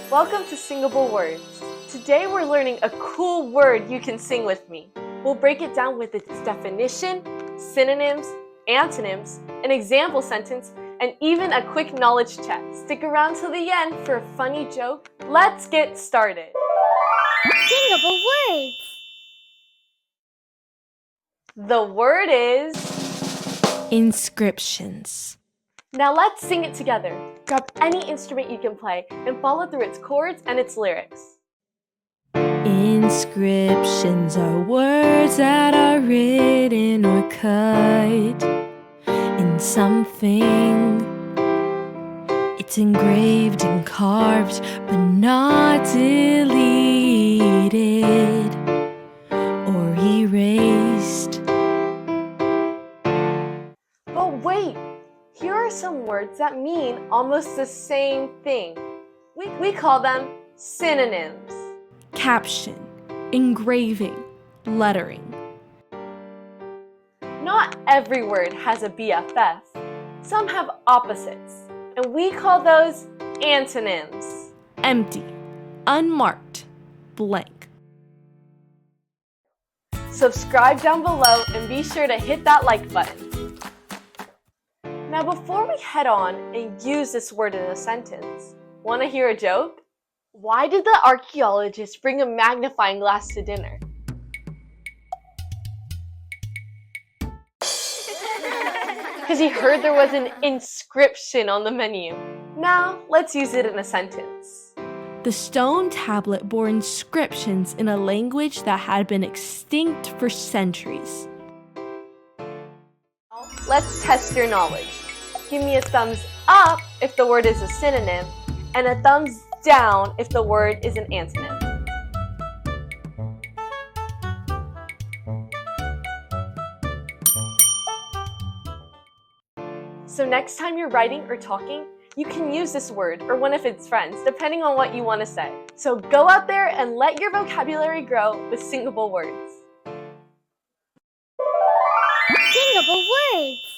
Welcome to Singable Words. Today we're learning a cool word you can sing with me. We'll break it down with its definition, synonyms, antonyms, an example sentence, and even a quick knowledge check. Stick around till the end for a funny joke. Let's get started. Singable Words. The word is Inscriptions. Now let's sing it together. Grab any instrument you can play and follow through its chords and its lyrics. Inscriptions are words that are written or cut in something. It's engraved and carved, but not deleted or erased. But wait! Here are some words that mean almost the same thing. We call them synonyms. Caption, engraving, lettering. Not every word has a BFF. Some have opposites, and we call those antonyms. Empty, unmarked, blank. Subscribe down below and be sure to hit that like button. Now before we head on and use this word in a sentence, want to hear a joke? Why did the archaeologist bring a magnifying glass to dinner? Because he heard there was an inscription on the menu. Now let's use it in a sentence. The stone tablet bore inscriptions in a language that had been extinct for centuries. Let's test your knowledge. Give me a thumbs up if the word is a synonym, and a thumbs down if the word is an antonym. So next time you're writing or talking, you can use this word or one of its friends, depending on what you want to say. So go out there and let your vocabulary grow with Singable Words. Singable Words.